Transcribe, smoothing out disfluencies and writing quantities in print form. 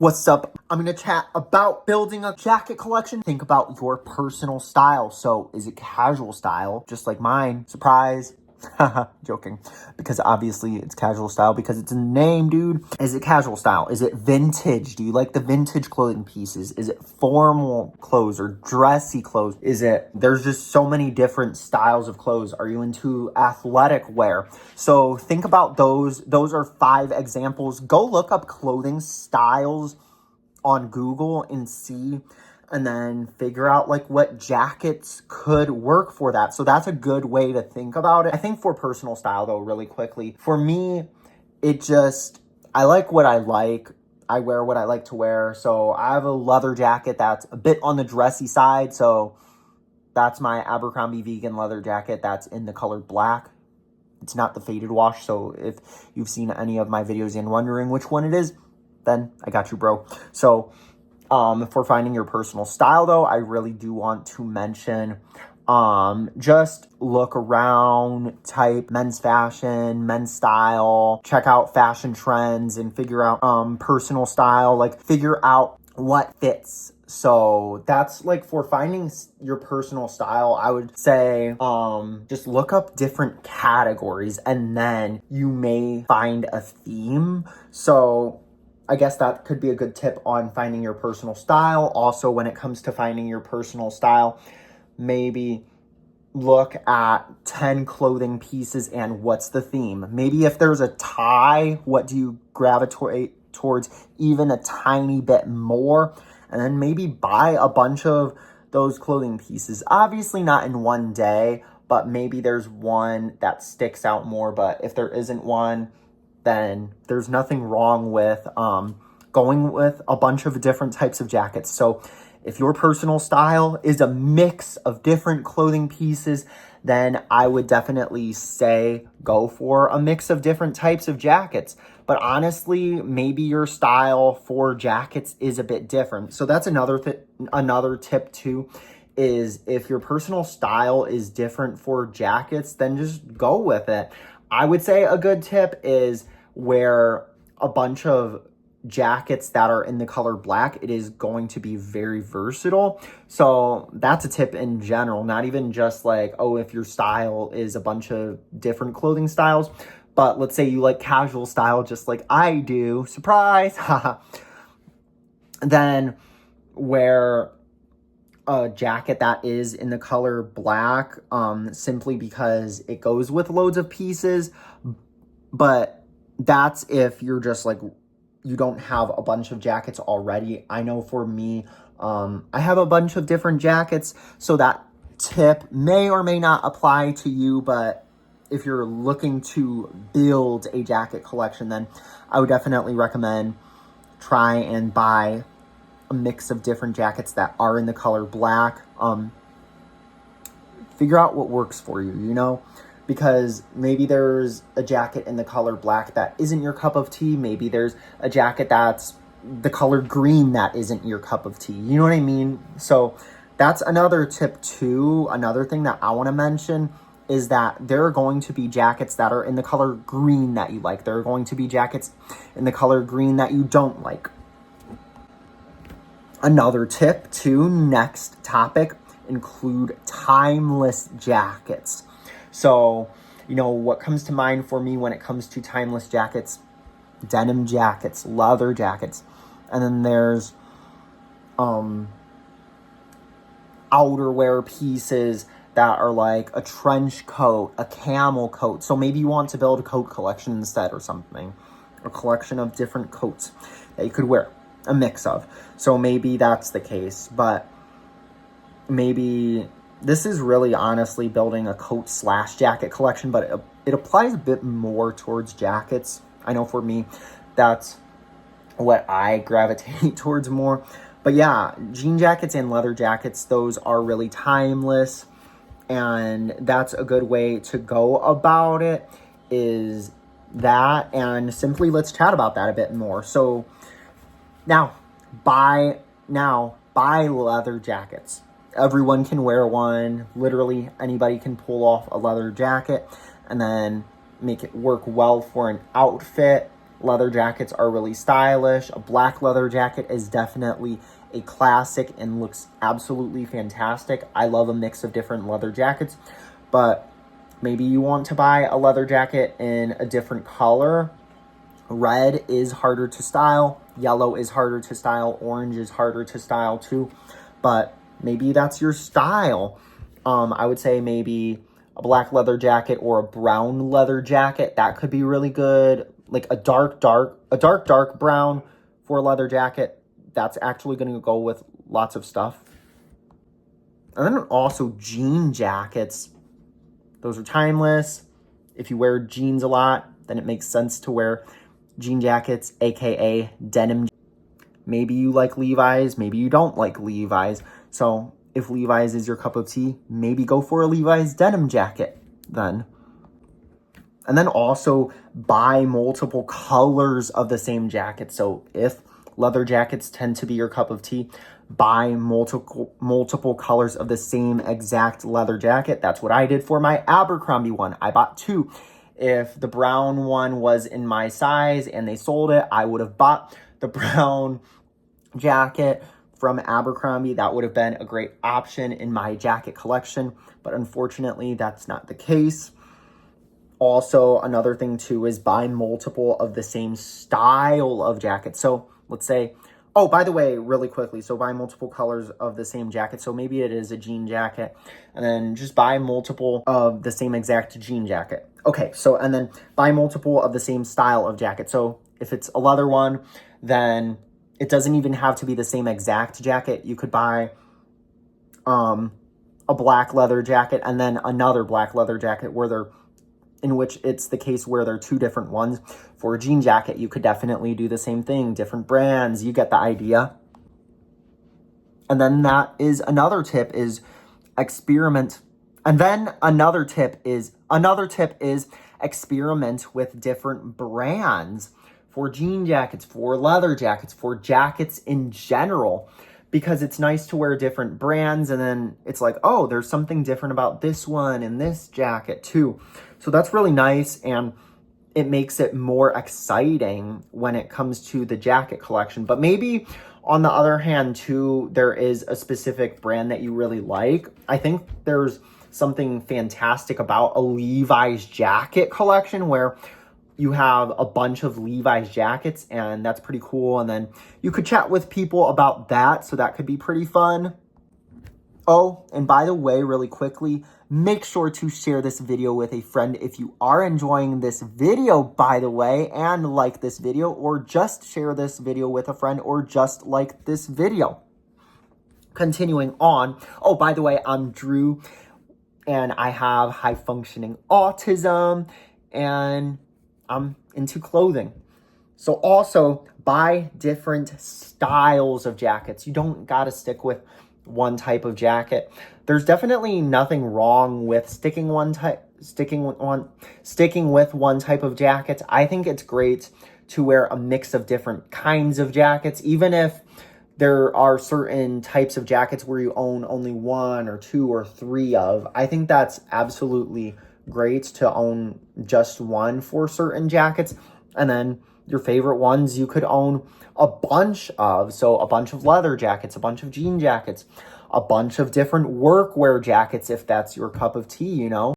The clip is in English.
What's up? I'm going to chat about building a jacket collection. Think about your personal style. So is it casual style, just like mine? Surprise. Joking. Because obviously it's casual style because it's a name, dude. Is it casual style? Is it vintage? Do you like the vintage clothing pieces? Is it formal clothes or dressy clothes? There's just so many different styles of clothes. Are you into athletic wear? So think about those. Those are 5 examples. Go look up clothing styles on Google and see, and then figure out like what jackets could work for that. So that's a good way to think about it. I think for personal style though, really quickly, for me, I like what I like. I wear what I like to wear. So I have a leather jacket that's a bit on the dressy side. So that's my Abercrombie vegan leather jacket that's in the color black. It's not the faded wash. So if you've seen any of my videos and wondering which one it is, then I got you, bro. So for finding your personal style though, I really do want to mention just look around, type men's fashion, men's style, check out fashion trends and figure out personal style, like figure out what fits. So that's like for finding your personal style, I would say just look up different categories and then you may find a theme. So I guess that could be a good tip on finding your personal style. Also, when it comes to finding your personal style, maybe look at 10 clothing pieces and what's the theme. Maybe if there's a tie, what do you gravitate towards even a tiny bit more? And then maybe buy a bunch of those clothing pieces. Obviously not in one day, but maybe there's one that sticks out more. But if there isn't one, then there's nothing wrong with going with a bunch of different types of jackets. So if your personal style is a mix of different clothing pieces, then I would definitely say go for a mix of different types of jackets. But honestly, maybe your style for jackets is a bit different. So that's another tip too, is if your personal style is different for jackets, then just go with it. I would say a good tip is wear a bunch of jackets that are in the color black. It is going to be very versatile. So that's a tip in general, not even just like, oh, if your style is a bunch of different clothing styles, but let's say you like casual style, just like I do, surprise, then wear a jacket that is in the color black, simply because it goes with loads of pieces. But that's if you're just like, you don't have a bunch of jackets already. I know for me, I have a bunch of different jackets, so that tip may or may not apply to you, but if you're looking to build a jacket collection, then I would definitely recommend try and buy a mix of different jackets that are in the color black. Figure out what works for you, you know? Because maybe there's a jacket in the color black that isn't your cup of tea. Maybe there's a jacket that's the color green that isn't your cup of tea. You know what I mean? So that's another tip too. Another thing that I want to mention is that there are going to be jackets that are in the color green that you like. There are going to be jackets in the color green that you don't like. Another tip too, next topic, include timeless jackets. So, you know, what comes to mind for me when it comes to timeless jackets? Denim jackets, leather jackets. And then there's outerwear pieces that are like a trench coat, a camel coat. So maybe you want to build a coat collection instead or something. A collection of different coats that you could wear, a mix of. So maybe that's the case. But maybe this is really honestly building a coat/jacket collection, but it applies a bit more towards jackets. I know for me, that's what I gravitate towards more. But yeah, jean jackets and leather jackets, those are really timeless. And that's a good way to go about it, is that. And simply let's chat about that a bit more. So now, buy leather jackets. Everyone can wear one. Literally anybody can pull off a leather jacket and then make it work well for an outfit. leather jackets are really stylish. A black leather jacket is definitely a classic and looks absolutely fantastic. I love a mix of different leather jackets, but maybe you want to buy a leather jacket in a different color. Red is harder to style. Yellow is harder to style. Orange is harder to style too. But maybe that's your style. I would say maybe a black leather jacket or a brown leather jacket. That could be really good. Like a dark brown for a leather jacket. That's actually going to go with lots of stuff. And then also jean jackets. Those are timeless. If you wear jeans a lot, then it makes sense to wear jean jackets, aka denim. Maybe you like Levi's, maybe you don't like Levi's. So if Levi's is your cup of tea, maybe go for a Levi's denim jacket then. And then also buy multiple colors of the same jacket. So if leather jackets tend to be your cup of tea, buy multiple colors of the same exact leather jacket. That's what I did for my Abercrombie one. I bought 2. If the brown one was in my size and they sold it, I would have bought the brown jacket from Abercrombie. That would have been a great option in my jacket collection, but unfortunately that's not the case. Also, another thing too is buy multiple of the same style of jacket. So let's say, oh, by the way, really quickly, so buy multiple colors of the same jacket. So maybe it is a jean jacket, and then just buy multiple of the same exact jean jacket. Okay, so, and then buy multiple of the same style of jacket. So if it's a leather one, then it doesn't even have to be the same exact jacket. You could buy a black leather jacket and then another black leather jacket in which it's the case where they're 2 different ones. For a jean jacket, you could definitely do the same thing, different brands, you get the idea. And then that is another tip is experiment. And then another tip is experiment with different brands for jean jackets, for leather jackets, for jackets in general, because it's nice to wear different brands and then it's like, oh, there's something different about this one and this jacket too. So that's really nice, and it makes it more exciting when it comes to the jacket collection. But maybe on the other hand too, there is a specific brand that you really like. I think there's something fantastic about a Levi's jacket collection where you have a bunch of Levi's jackets, and that's pretty cool. And then you could chat with people about that, so that could be pretty fun. Oh, and by the way, really quickly, make sure to share this video with a friend if you are enjoying this video, by the way, and like this video, or just share this video with a friend, or just like this video. Continuing on. Oh, by the way, I'm Drew, and I have high-functioning autism, and I'm into clothing. So also buy different styles of jackets. You don't gotta stick with one type of jacket. There's definitely nothing wrong with sticking with one type of jacket. I think it's great to wear a mix of different kinds of jackets, even if there are certain types of jackets where you own only 1 or 2 or 3 of. I think that's absolutely great to own just one for certain jackets, and then your favorite ones you could own a bunch of. So a bunch of leather jackets, a bunch of jean jackets, a bunch of different workwear jackets if that's your cup of tea, you know.